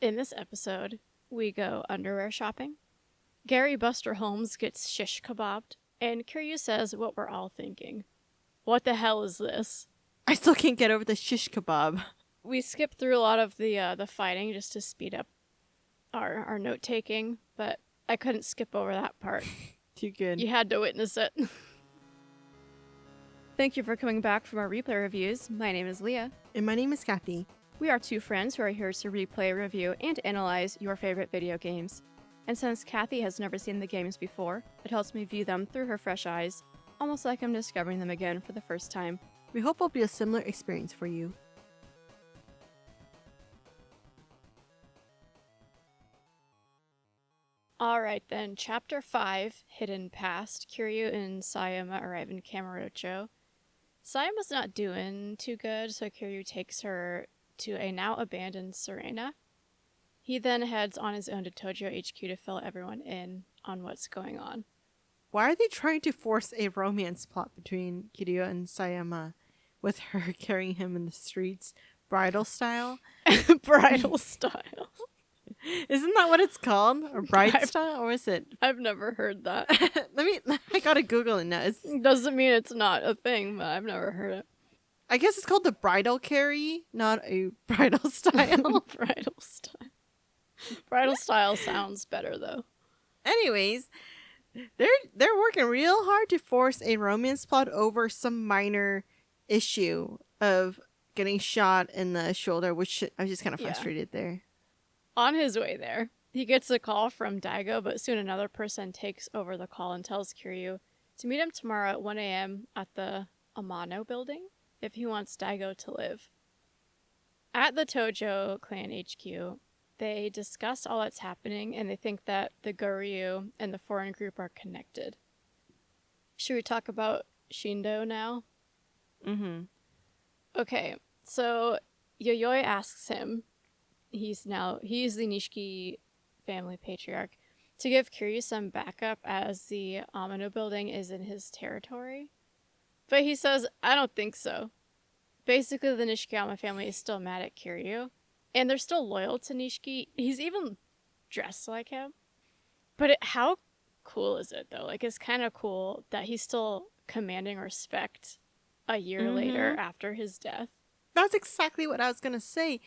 In this episode, we go underwear shopping. Gary Buster Holmes gets shish kebabbed, and Kiryu says what we're all thinking. What the hell is this? I still can't get over the shish kebab. We skip through a lot of the fighting just to speed up our note taking, but I couldn't skip over that part. Too good. You had to witness it. Thank you for coming back from our replay reviews. My name is Leah. And my name is Kathy. We are two friends who are here to replay, review, and analyze your favorite video games. And since Kathy has never seen the games before, it helps me view them through her fresh eyes, almost like I'm discovering them again for the first time. We hope it'll be a similar experience for you. Alright then, Chapter 5, Hidden Past. Kiryu and Sayama arrive in Kamurocho. Sayama's not doing too good, so Kiryu takes her to a now abandoned Serena. He then heads on his own to Tojo HQ to fill everyone in on what's going on. Why are they trying to force a romance plot between Kiryu and Sayama, with her carrying him in the streets, bridal style? Bridal style. Isn't that what it's called? Or bride style? Or is it? I've never heard that. I gotta Google it now. Doesn't mean it's not a thing, but I've never heard it. I guess it's called the bridal carry, not a bridal style. Bridal style. Bridal style sounds better though. Anyways, they're working real hard to force a romance plot over some minor issue of getting shot in the shoulder, which I was just kind of frustrated there. On his way there, he gets a call from Daigo, but soon another person takes over the call and tells Kiryu to meet him tomorrow at 1 a.m. at the Amano building if he wants Daigo to live. At the Tojo clan HQ, they discuss all that's happening and they think that the Goryu and the foreign group are connected. Should we talk about Shindo now? Mm-hmm. Okay, so Yayoi asks him, he's the Nishiki family patriarch, to give Kiryu some backup as the Amano building is in his territory. But he says, I don't think so. Basically, the Nishikiyama family is still mad at Kiryu, and they're still loyal to Nishiki. He's even dressed like him. But how cool is it, though? Like, it's kind of cool that he's still commanding respect a year later after his death. That's exactly what I was going to say.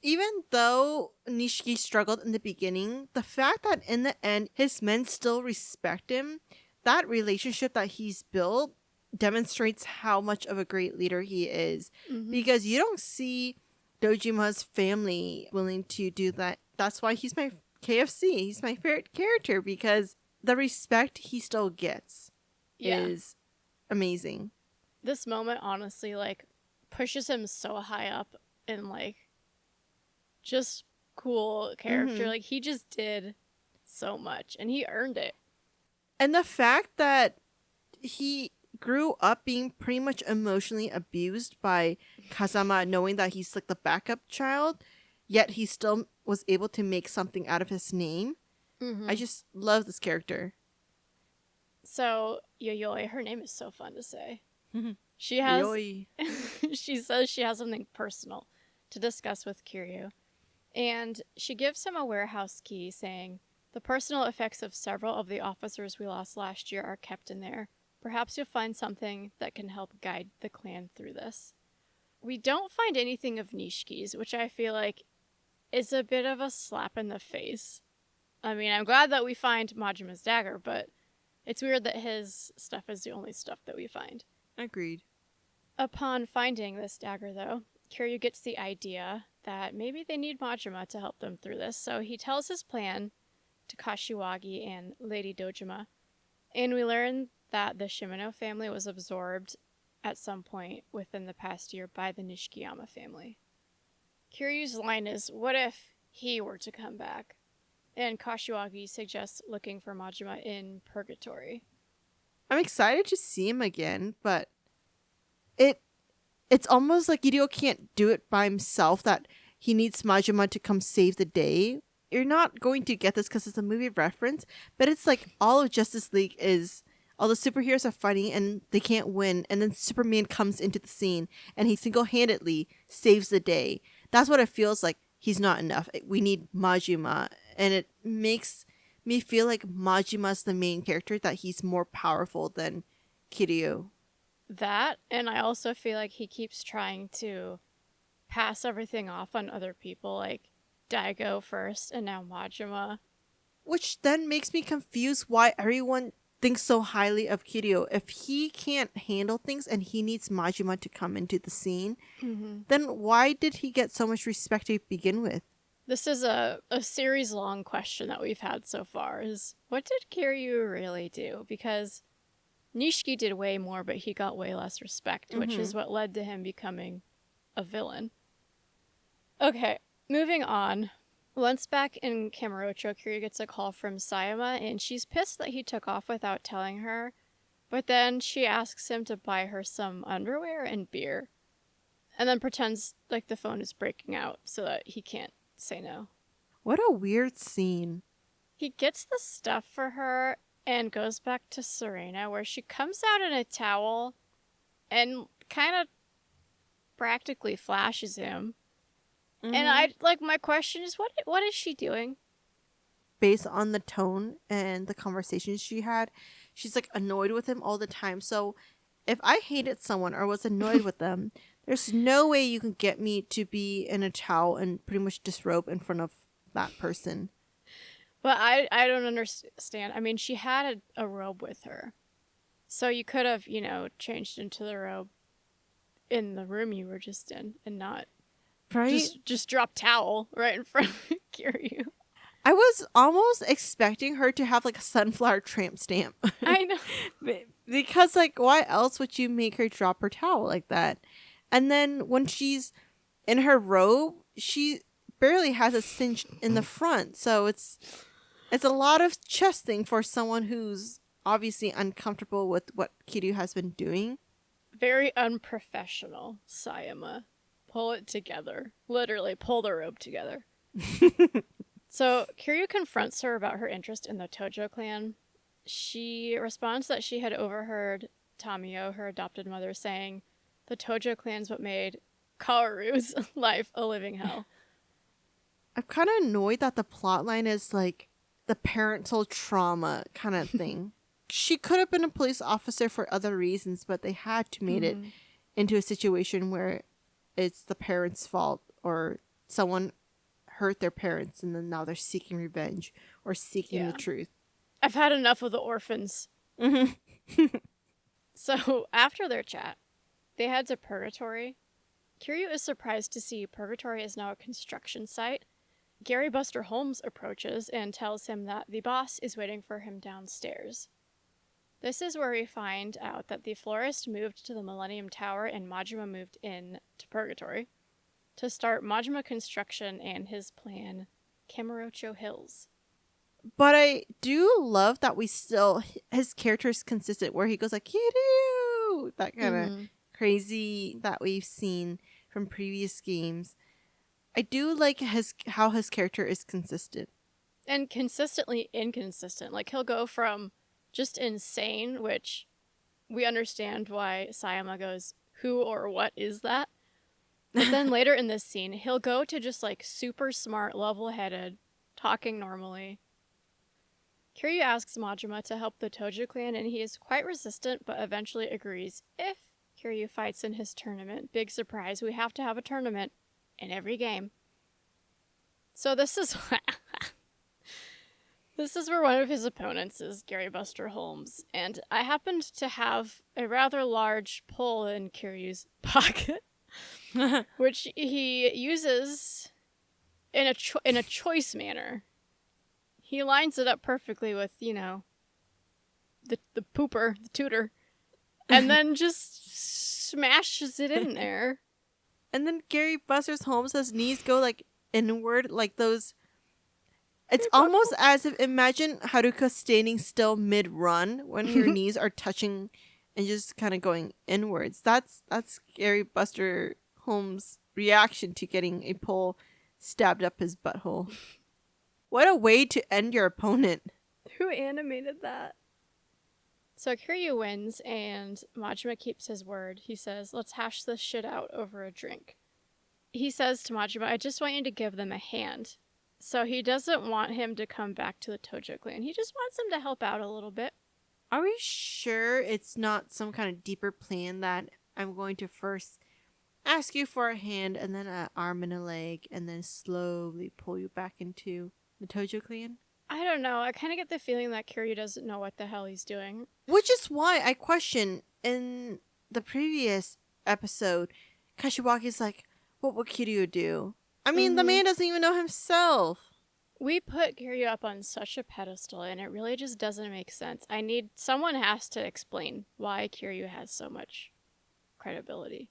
Even though Nishiki struggled in the beginning, the fact that in the end his men still respect him, that relationship that he's built demonstrates how much of a great leader he is. Mm-hmm. Because you don't see Dojima's family willing to do that. That's why he's my KFC. He's my favorite character, because the respect he still gets is amazing. This moment honestly pushes him so high up in just cool character. Mm-hmm. He just did so much and he earned it. And the fact that he grew up being pretty much emotionally abused by Kazama, knowing that he's the backup child, yet he still was able to make something out of his name. Mm-hmm. I just love this character. So Yayoi, her name is so fun to say. She has she says she has something personal to discuss with Kiryu. And she gives him a warehouse key saying, the personal effects of several of the officers we lost last year are kept in there. Perhaps you'll find something that can help guide the clan through this. We don't find anything of Nishiki's, which I feel like is a bit of a slap in the face. I mean, I'm glad that we find Majima's dagger, but it's weird that his stuff is the only stuff that we find. Agreed. Upon finding this dagger, though, Kiryu gets the idea that maybe they need Majima to help them through this, so he tells his plan to Kashiwagi and Lady Dojima, and we learn that the Shimano family was absorbed at some point within the past year by the Nishikiyama family. Kiryu's line is, what if he were to come back? And Kashiwagi suggests looking for Majima in Purgatory. I'm excited to see him again, but it's almost like Hideo can't do it by himself, that he needs Majima to come save the day. You're not going to get this because it's a movie reference, but it's all of Justice League is all the superheroes are fighting and they can't win, and then Superman comes into the scene and he single-handedly saves the day. That's what it feels like. he's not enough. We need Majima. And it makes me feel like Majima's the main character, that he's more powerful than Kiryu. That, and I also feel like he keeps trying to pass everything off on other people, like Daigo first and now Majima. Which then makes me confused why everyone thinks so highly of Kiryu. If he can't handle things and he needs Majima to come into the scene, then why did he get so much respect to begin with? This is a series-long question that we've had so far, is what did Kiryu really do? Because Nishiki did way more, but he got way less respect, which is what led to him becoming a villain. Okay, moving on. Once back in Kamurocho, Kiryu gets a call from Sayama, and she's pissed that he took off without telling her, but then she asks him to buy her some underwear and beer, and then pretends like the phone is breaking out so that he can't say no. What a weird scene. He gets the stuff for her and goes back to Serena, where she comes out in a towel and kind of practically flashes him. And my question is, what is she doing? Based on the tone and the conversations she had, she's like annoyed with him all the time. So if I hated someone or was annoyed with them, there's no way you can get me to be in a towel and pretty much disrobe in front of that person. But I don't understand. I mean, she had a robe with her. So you could have, changed into the robe in the room you were just in and not just drop towel right in front of Kiryu. I was almost expecting her to have like a sunflower tramp stamp. I know. Because like, why else would you make her drop her towel like that? And then when she's in her robe, she barely has a cinch in the front. So it's a lot of chesting for someone who's obviously uncomfortable with what Kiryu has been doing. Very unprofessional, Sayama. Pull it together. Literally, pull the robe together. So, Kiryu confronts her about her interest in the Tojo clan. She responds that she had overheard Tamio, her adopted mother, saying, "The Tojo clan's what made Kaoru's life a living hell." I'm kind of annoyed that the plotline is like the parental trauma kind of thing. She could have been a police officer for other reasons, but they had to make it into a situation where it's the parents' fault or someone hurt their parents and then now they're seeking revenge or seeking the truth. I've had enough of the orphans. So after their chat, they head to Purgatory. Kiryu is surprised to see Purgatory is now a construction site. Gary Buster Holmes approaches and tells him that the boss is waiting for him downstairs. This is where we find out that the florist moved to the Millennium Tower and Majima moved in to Purgatory to start Majima construction and his plan, Kamurocho Hills. But I do love that his character is consistent, where he goes like, Kiryu! That kind of crazy that we've seen from previous games. I do like how his character is consistent. And consistently inconsistent. Like, he'll go from just insane, which we understand why Sayama goes, "Who or what is that?" But then later in this scene, he'll go to just like super smart, level-headed, talking normally. Kiryu asks Majima to help the Tojo clan, and he is quite resistant, but eventually agrees if Kiryu fights in his tournament. Big surprise, we have to have a tournament in every game. So this is this is where one of his opponents is Gary Buster Holmes, and I happened to have a rather large pull in Kiryu's pocket, which he uses in a choice manner. He lines it up perfectly with, the pooper, the tutor, and then just smashes it in there. And then Gary Buster Holmes' knees go like inward, like those. It's almost as if, imagine Haruka standing still mid-run when her knees are touching and just kind of going inwards. That's Gary Buster Holmes' reaction to getting a pole stabbed up his butthole. What a way to end your opponent. Who animated that? So Kiryu wins, and Majima keeps his word. He says, "Let's hash this shit out over a drink." he says to Majima, I just want you to give them a hand. So he doesn't want him to come back to the Tojo clan. He just wants him to help out a little bit. Are we sure it's not some kind of deeper plan that I'm going to first ask you for a hand and then an arm and a leg and then slowly pull you back into the Tojo clan? I don't know. I kind of get the feeling that Kiryu doesn't know what the hell he's doing. Which is why I question in the previous episode, Kashiwaki's like, what would Kiryu do? I mean, the man doesn't even know himself. We put Kiryu up on such a pedestal, and it really just doesn't make sense. Someone has to explain why Kiryu has so much credibility.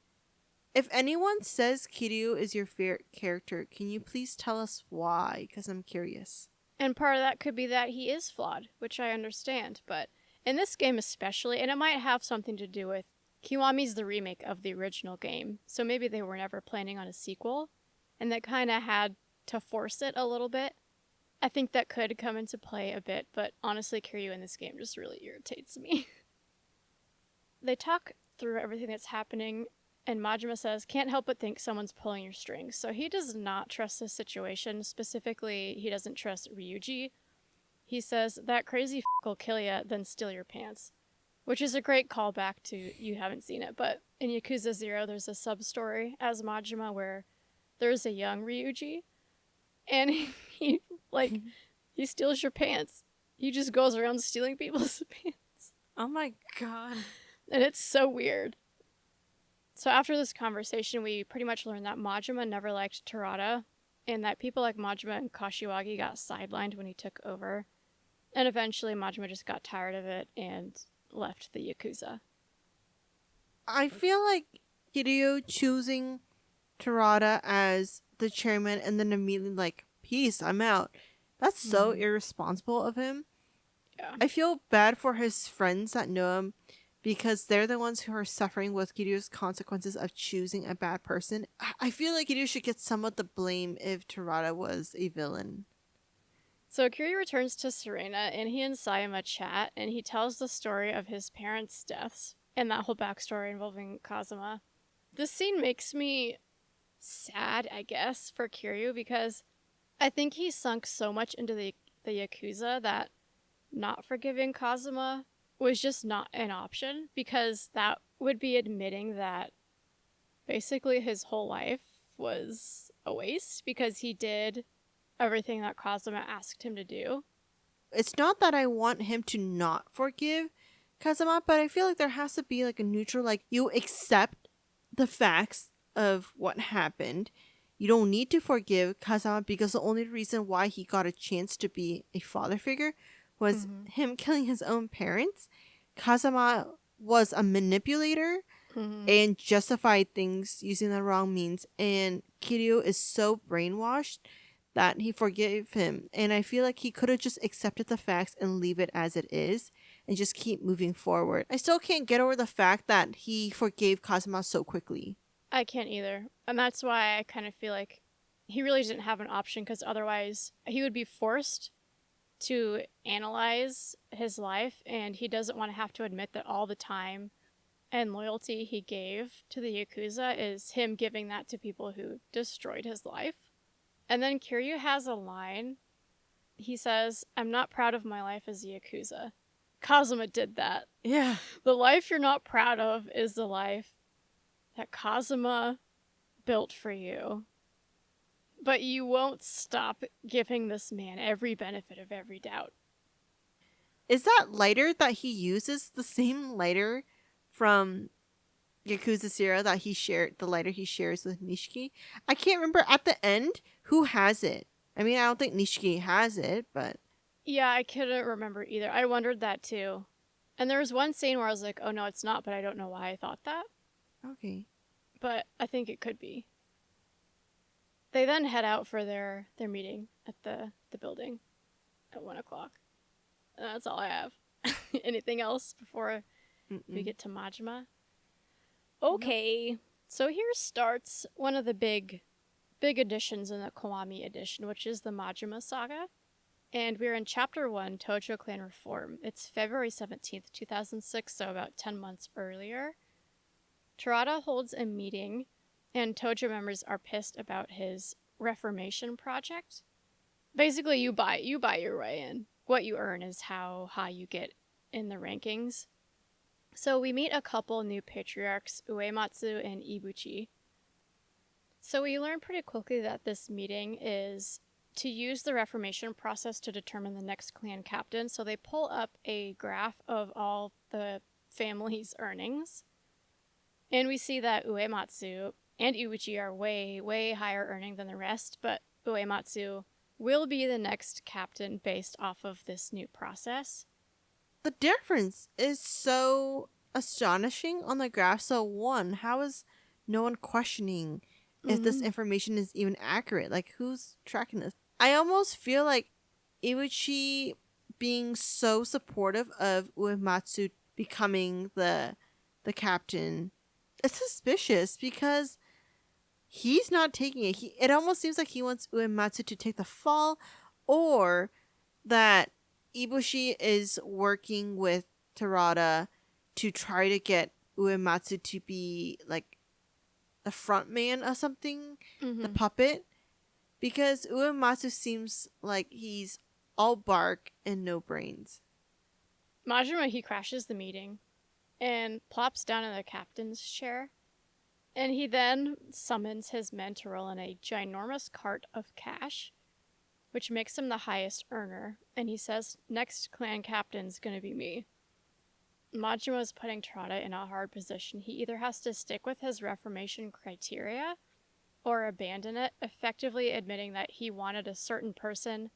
If anyone says Kiryu is your favorite character, can you please tell us why? Because I'm curious. And part of that could be that he is flawed, which I understand, but in this game especially, and it might have something to do with Kiwami's the remake of the original game, so maybe they were never planning on a sequel, and they kind of had to force it a little bit. I think that could come into play a bit, but honestly, Kiryu in this game just really irritates me. They talk through everything that's happening, and Majima says, can't help but think someone's pulling your strings. So he does not trust this situation. Specifically, he doesn't trust Ryuji. He says, that crazy will kill ya, then steal your pants. Which is a great callback to, you haven't seen it, but in Yakuza 0, there's a sub-story as Majima where there's a young Ryuji, and he steals your pants. He just goes around stealing people's pants. Oh my god. And it's so weird. So after this conversation, we pretty much learned that Majima never liked Terada, and that people like Majima and Kashiwagi got sidelined when he took over. And eventually Majima just got tired of it and left the Yakuza. I feel like Kiryu choosing Terada as the chairman and then immediately like, peace, I'm out. That's so irresponsible of him. Yeah. I feel bad for his friends that know him because they're the ones who are suffering with Kiryu's consequences of choosing a bad person. I feel like Kiryu should get some of the blame if Terada was a villain. So Kiryu returns to Serena, and he and Sayama chat, and he tells the story of his parents' deaths and that whole backstory involving Kazuma. This scene makes me sad, I guess, for Kiryu, because I think he sunk so much into the Yakuza that not forgiving Kazuma was just not an option, because that would be admitting that basically his whole life was a waste because he did everything that Kazuma asked him to do. It's not that I want him to not forgive Kazuma, but I feel like there has to be like a neutral, like you accept the facts of what happened. You don't need to forgive Kazuma because the only reason why he got a chance to be a father figure was him killing his own parents. Kazuma was a manipulator and justified things using the wrong means, and Kiryu is so brainwashed that he forgave him. And I feel like he could have just accepted the facts and leave it as it is and just keep moving forward. I still can't get over the fact that he forgave Kazuma so quickly. I can't either. And that's why I kind of feel like he really didn't have an option, because otherwise he would be forced to analyze his life, and he doesn't want to have to admit that all the time and loyalty he gave to the Yakuza is him giving that to people who destroyed his life. And then Kiryu has a line. He says, I'm not proud of my life as a Yakuza. Kazuma did that. Yeah. The life you're not proud of is the life that Kazuma built for you. But you won't stop giving this man every benefit of every doubt. Is that lighter that he uses the same lighter from Yakuza 0 that he shared, the lighter he shares with Nishiki? I can't remember at the end who has it. I mean, I don't think Nishiki has it, but... Yeah, I couldn't remember either. I wondered that too. And there was one scene where I was like, oh no, it's not, but I don't know why I thought that. Okay. But I think it could be. They then head out for their meeting at the building at 1 o'clock. And that's all I have. Anything else before we get to Majima? Okay. Nope. So here starts one of the big additions in the Kiwami edition, which is the Majima saga. And we're in Chapter 1, Tojo Clan Reform. It's February 17th, 2006, so about 10 months earlier. Terada holds a meeting and Tojo members are pissed about his reformation project. Basically, you buy your way in. What you earn is how high you get in the rankings. So we meet a couple new patriarchs, Uematsu and Ibuchi. So we learn pretty quickly that this meeting is to use the reformation process to determine the next clan captain. So they pull up a graph of all the family's earnings. And we see that Uematsu and Ibuchi are way, way higher earning than the rest, but Uematsu will be the next captain based off of this new process. The difference is so astonishing on the graph. So one, how is no one questioning if this information is even accurate? Like, who's tracking this? I almost feel like Ibuchi being so supportive of Uematsu becoming the captain, it's suspicious because he's not taking it. It almost seems like he wants Uematsu to take the fall, or that Ibushi is working with Terada to try to get Uematsu to be like the front man or something, the puppet, because Uematsu seems like he's all bark and no brains. Majima, he crashes the meeting and plops down in the captain's chair. And he then summons his men to roll in a ginormous cart of cash, which makes him the highest earner. And he says, next clan captain's gonna be me. Majima is putting Terada in a hard position. He either has to stick with his reformation criteria or abandon it, effectively admitting that he wanted a certain person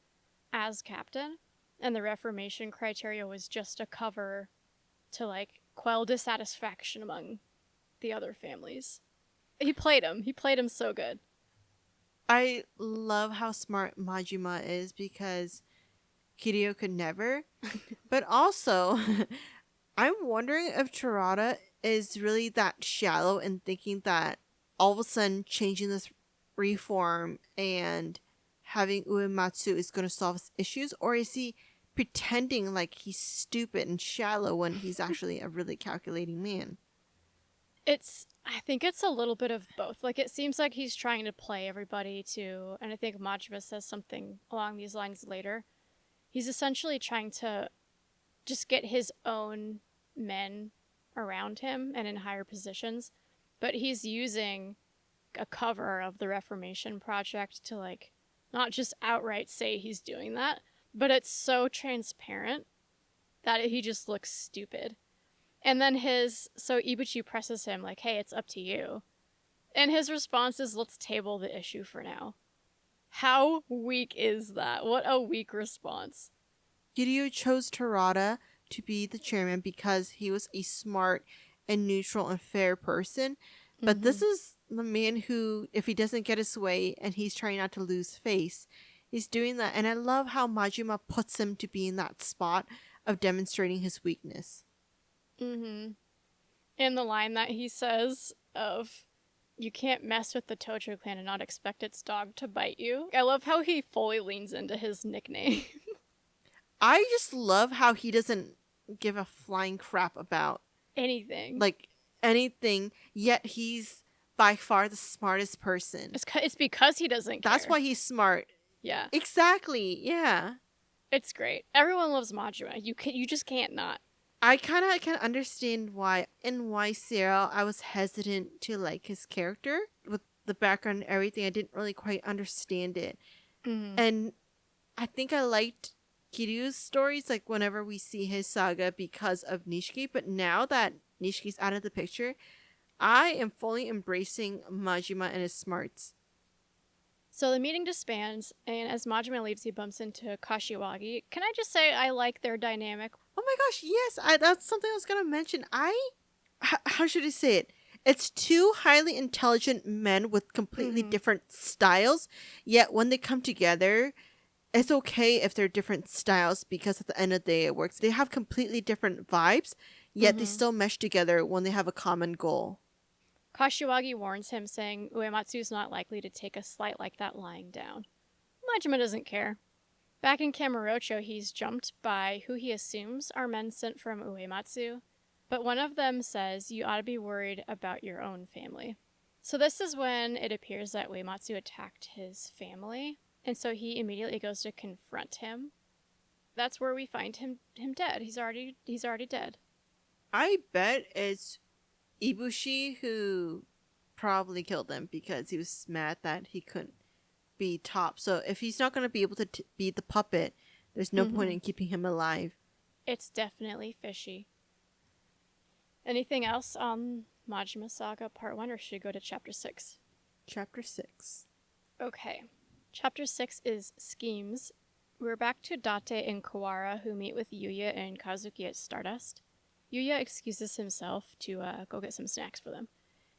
as captain, and the reformation criteria was just a cover to, like, quell dissatisfaction among the other families. He played him so good. I love how smart Majima is because Kiryu could never. But also, I'm wondering if Terada is really that shallow in thinking that all of a sudden changing this reform and having Uematsu is going to solve his issues, or is he pretending like he's stupid and shallow when he's actually a really calculating man? I think it's a little bit of both. Like, it seems like he's trying to play everybody too, and I think Majima says something along these lines later. He's essentially trying to just get his own men around him and in higher positions, but he's using a cover of the Reformation Project to, like, not just outright say he's doing that, but it's so transparent that he just looks stupid. And then so Ibuchi presses him, like, hey, it's up to you. And his response is, let's table the issue for now. How weak is that? What a weak response. Kiryu chose Terada to be the chairman because he was a smart and neutral and fair person. But this is the man who, if he doesn't get his way and he's trying not to lose face, he's doing that. And I love how Majima puts him to be in that spot of demonstrating his weakness. In the line that he says of, you can't mess with the Tojo clan and not expect its dog to bite you. I love how he fully leans into his nickname. I just love how he doesn't give a flying crap about anything. Like, anything, yet he's by far the smartest person. It's because he doesn't care. That's why he's smart. Yeah. Exactly, yeah. It's great. Everyone loves Majima. You just can't not. I kind of can understand why in Y Serial I was hesitant to like his character. With the background and everything, I didn't really quite understand it. And I think I liked Kiryu's stories, like whenever we see his saga because of Nishiki, but now that Nishiki's out of the picture, I am fully embracing Majima and his smarts. So the meeting disbands, and as Majima leaves, he bumps into Kashiwagi. Can I just say I like their dynamic? Oh my gosh, yes, that's something I was going to mention. How should I say it? It's two highly intelligent men with completely different styles, yet when they come together, it's okay if they're different styles because at the end of the day it works. They have completely different vibes, yet they still mesh together when they have a common goal. Kashiwagi warns him, saying Uematsu's not likely to take a slight like that lying down. Majima doesn't care. Back in Kamurocho, he's jumped by who he assumes are men sent from Uematsu, but one of them says you ought to be worried about your own family. So this is when it appears that Uematsu attacked his family, and so he immediately goes to confront him. That's where we find him dead. He's already dead. I bet it's Ibushi who probably killed him because he was mad that he couldn't be top. So if he's not going to be able to be the puppet, there's no point in keeping him alive. It's definitely fishy. Anything else on Majima Saga Part 1, or should we go to Chapter 6? Chapter 6. Okay. Chapter 6 is Schemes. We're back to Date and Kawara, who meet with Yuya and Kazuki at Stardust. Yuya excuses himself to go get some snacks for them.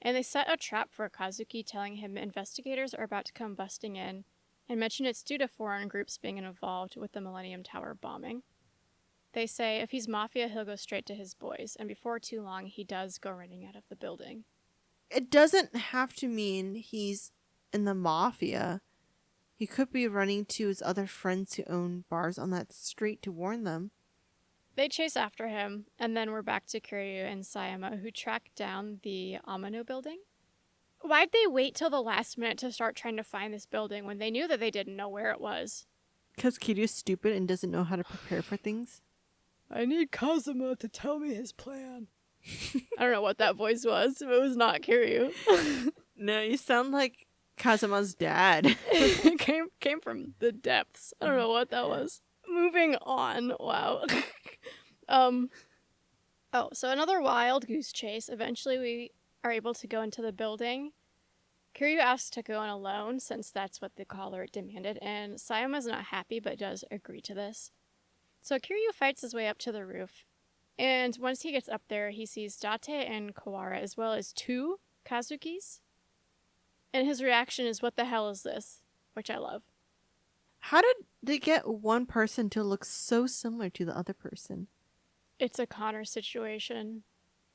And they set a trap for Kazuki, telling him investigators are about to come busting in, and mention it's due to foreign groups being involved with the Millennium Tower bombing. They say if he's Mafia, he'll go straight to his boys, and before too long, he does go running out of the building. It doesn't have to mean he's in the Mafia. He could be running to his other friends who own bars on that street to warn them. They chase after him, and then we're back to Kiryu and Sayama, who track down the Amano building. Why'd they wait till the last minute to start trying to find this building when they knew that they didn't know where it was? Because Kiryu's stupid and doesn't know how to prepare for things. I need Kazuma to tell me his plan. I don't know what that voice was, but it was not Kiryu. No, you sound like Kazuma's dad. It came from the depths. I don't know what that was. Moving on. Wow. So another wild goose chase. Eventually we are able to go into the building. Kiryu asks to go in alone, since that's what the caller demanded, and Sayama's not happy but does agree to this. So Kiryu fights his way up to the roof, and once he gets up there, he sees Date and Kawara as well as 2 Kazukis. And his reaction is, "What the hell is this?" Which I love. How did they get one person to look so similar to the other person? It's a Connor situation.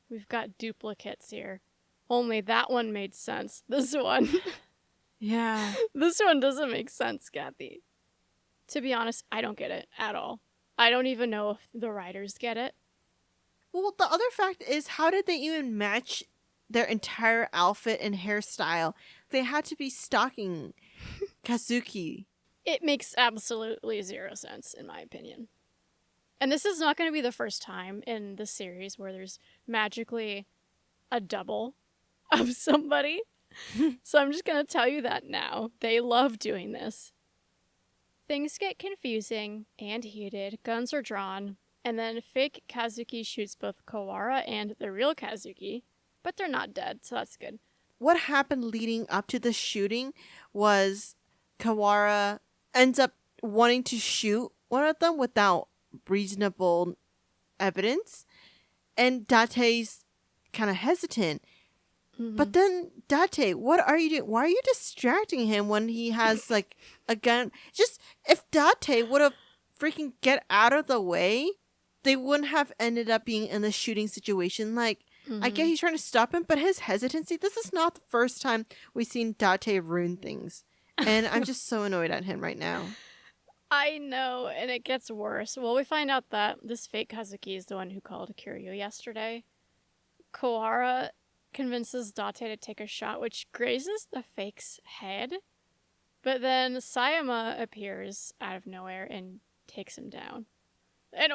We've got duplicates here. Only that one made sense. This one. Yeah. This one doesn't make sense, Kathy. To be honest, I don't get it at all. I don't even know if the writers get it. Well, the other fact is, how did they even match their entire outfit and hairstyle? They had to be stalking Kazuki. It makes absolutely zero sense, in my opinion. And this is not going to be the first time in the series where there's magically a double of somebody. So I'm just going to tell you that now. They love doing this. Things get confusing and heated, guns are drawn, and then fake Kazuki shoots both Kawara and the real Kazuki, but they're not dead, so that's good. What happened leading up to the shooting was Kawara ends up wanting to shoot one of them without reasonable evidence, and Date's kind of hesitant. Mm-hmm. But then, Date, what are you doing? Why are you distracting him when he has like a gun? Just if Date would have freaking get out of the way, they wouldn't have ended up being in the shooting situation. Like, I get he's trying to stop him, but his hesitancy, this is not the first time we've seen Date ruin things. And I'm just so annoyed at him right now. I know, and it gets worse. Well, we find out that this fake Kazuki is the one who called Kiryu yesterday. Kawara convinces Date to take a shot, which grazes the fake's head. But then Sayama appears out of nowhere and takes him down. And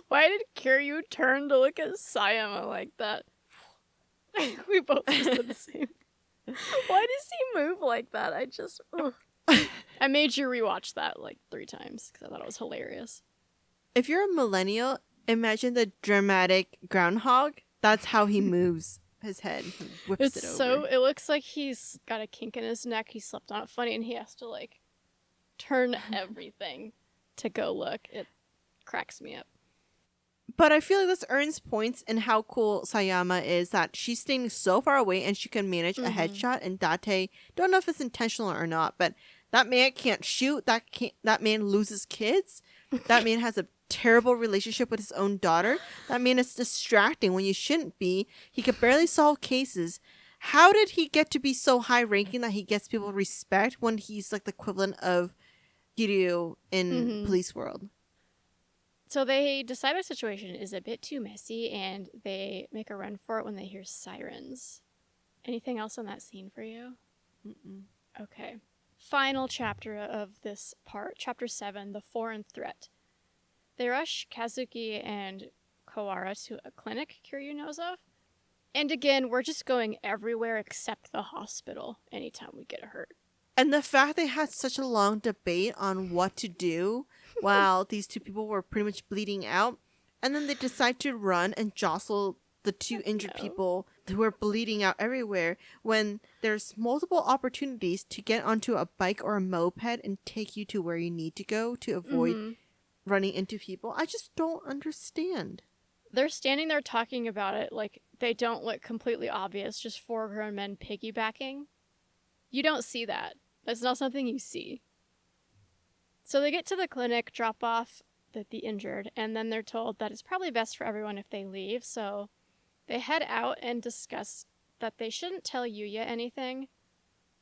why did Kiryu turn to look at Sayama like that? We both just did the same. Why does he move like that? I made you rewatch that like 3 times because I thought it was hilarious. If you're a millennial, imagine the dramatic groundhog. That's how he moves his head. He whips it over. It looks like he's got a kink in his neck. He slept on it funny, and he has to like turn everything to go look. It cracks me up. But I feel like this earns points in how cool Sayama is, that she's staying so far away and she can manage a headshot, and Date, don't know if it's intentional or not, but that man can't shoot. That man loses kids. That man has a terrible relationship with his own daughter. That man is distracting when you shouldn't be. He could barely solve cases. How did he get to be so high ranking that he gets people respect when he's like the equivalent of Kiryu in police world? So they decide the situation is a bit too messy, and they make a run for it when they hear sirens. Anything else on that scene for you? Mm-mm. Okay. Final chapter of this part, Chapter 7, The Foreign Threat. They rush Kazuki and Kawara to a clinic Kiryu knows of. And again, we're just going everywhere except the hospital anytime we get hurt. And the fact they had such a long debate on what to do while these two people were pretty much bleeding out. And then they decide to run and jostle the two injured people who were bleeding out everywhere when there's multiple opportunities to get onto a bike or a moped and take you to where you need to go to avoid running into people. I just don't understand. They're standing there talking about it like they don't look completely obvious, just four grown men piggybacking. You don't see that. That's not something you see. So they get to the clinic, drop off the injured, and then they're told that it's probably best for everyone if they leave, so they head out and discuss that they shouldn't tell Yuya anything.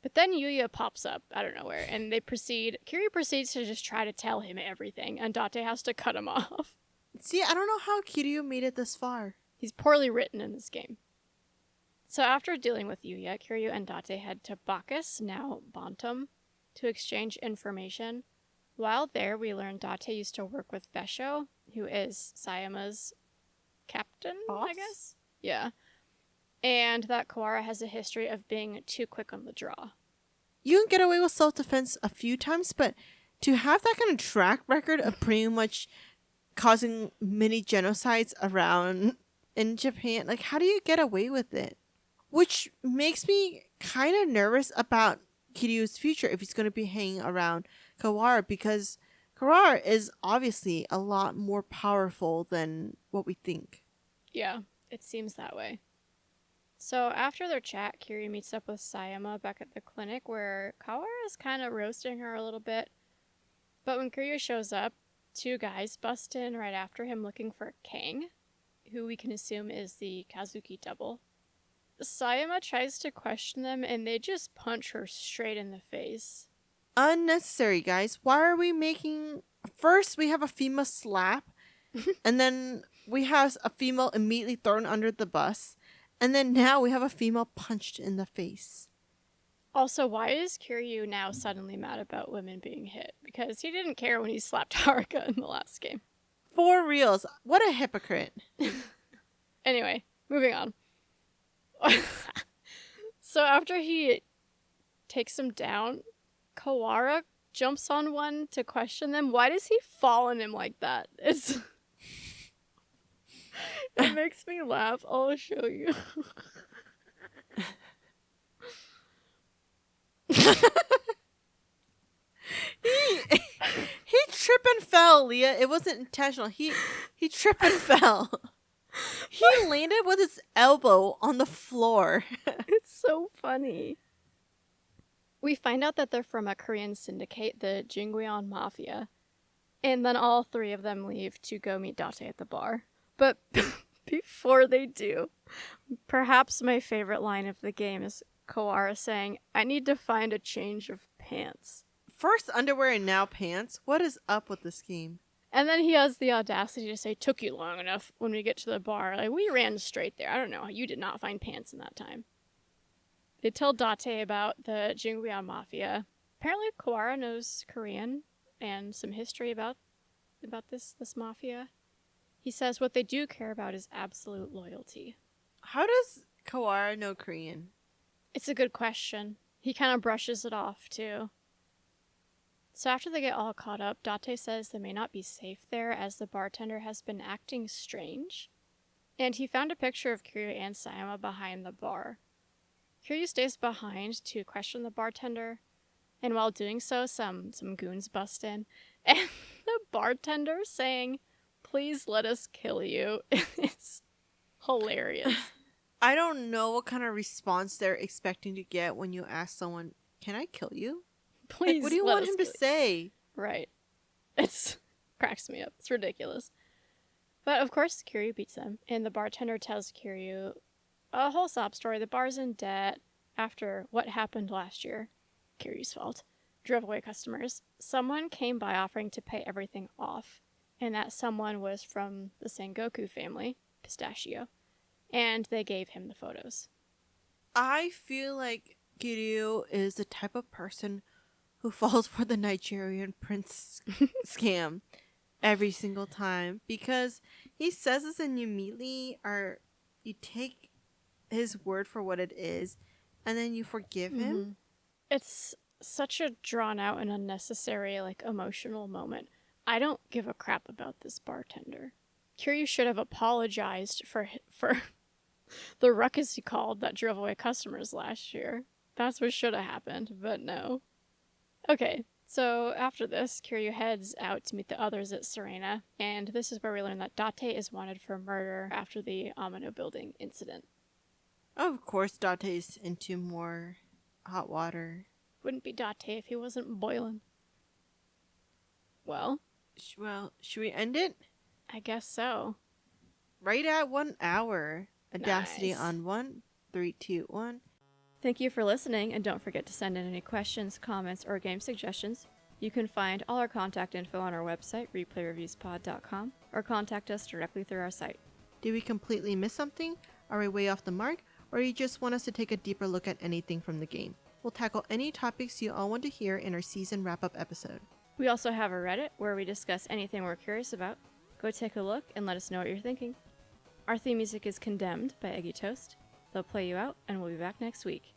But then Yuya pops up out of nowhere, and Kiryu proceeds to just try to tell him everything, and Date has to cut him off. See, I don't know how Kiryu made it this far. He's poorly written in this game. So after dealing with Yuya, Kiryu and Date head to Bacchus, now Bantam, to exchange information. While there, we learn Date used to work with Besho, who is Sayama's captain, Boss? I guess? Yeah. And that Kawara has a history of being too quick on the draw. You can get away with self-defense a few times, but to have that kind of track record of pretty much causing many genocides around in Japan, like, how do you get away with it? Which makes me kind of nervous about Kiryu's future if he's going to be hanging around Kawara, because Kawara is obviously a lot more powerful than what we think. Yeah, it seems that way. So after their chat, Kiryu meets up with Sayama back at the clinic where Kawara is kind of roasting her a little bit. But when Kiryu shows up, two guys bust in right after him looking for Kang, who we can assume is the Kazuki double. Sayama tries to question them and they just punch her straight in the face. Unnecessary, guys. Why are we making... First, we have a female slap, and then we have a female immediately thrown under the bus, and then now we have a female punched in the face. Also, why is Kiryu now suddenly mad about women being hit? Because he didn't care when he slapped Haruka in the last game. For reals. What a hypocrite. Anyway, moving on. So after he takes him down, Kawara jumps on one to question them. Why does he fall on him like that? It makes me laugh. I'll show you. He tripped and fell, Leah. It wasn't intentional. He tripped and fell. He landed with his elbow on the floor. It's so funny. We find out that they're from a Korean syndicate, the Jingweon Mafia. And then all three of them leave to go meet Date at the bar. But before they do, perhaps my favorite line of the game is Kawara saying, "I need to find a change of pants." First underwear and now pants? What is up with this game? And then he has the audacity to say, "Took you long enough when we get to the bar. Like, we ran straight there. I don't know. You did not find pants in that time." They tell Date about the Jingweon Mafia. Apparently Kawara knows Korean and some history about this mafia. He says what they do care about is absolute loyalty. How does Kawara know Korean? It's a good question. He kind of brushes it off, too. So after they get all caught up, Date says they may not be safe there as the bartender has been acting strange. And he found a picture of Kiryu and Sayama behind the bar. Kiryu stays behind to question the bartender, and while doing so, some goons bust in, and the bartender saying, "Please let us kill you," is hilarious. I don't know what kind of response they're expecting to get when you ask someone, "Can I kill you?" Please, like, what do you want him to say? Right. It cracks me up. It's ridiculous. But of course, Kiryu beats them, and the bartender tells Kiryu a whole sob story. The bar's in debt after what happened last year. Kiryu's fault. Drove away customers. Someone came by offering to pay everything off, and that someone was from the Sengoku family, Pistachio, and they gave him the photos. I feel like Kiryu is the type of person who falls for the Nigerian prince scam every single time, because he says this and you immediately are, you take his word for what it is and then you forgive him. It's such a drawn out and unnecessary, like, emotional moment. I don't give a crap about this bartender. Kiryu should have apologized for the ruckus he called that drove away customers last year. That's what should have happened, but no. Okay, so after this, Kiryu heads out to meet the others at Serena, and this is where we learn that Date is wanted for murder after the Amano building incident. Of course, Date's into more hot water. Wouldn't be Date if he wasn't boiling. Well, should we end it? I guess so. Right at 1 hour. Audacity Nice. on 1, 3, 2, 1. Thank you for listening, and don't forget to send in any questions, comments, or game suggestions. You can find all our contact info on our website, replayreviewspod.com, or contact us directly through our site. Did we completely miss something? Are we way off the mark? Or you just want us to take a deeper look at anything from the game? We'll tackle any topics you all want to hear in our season wrap-up episode. We also have a Reddit where we discuss anything we're curious about. Go take a look and let us know what you're thinking. Our theme music is Condemned by Eggy Toast. They'll play you out, and we'll be back next week.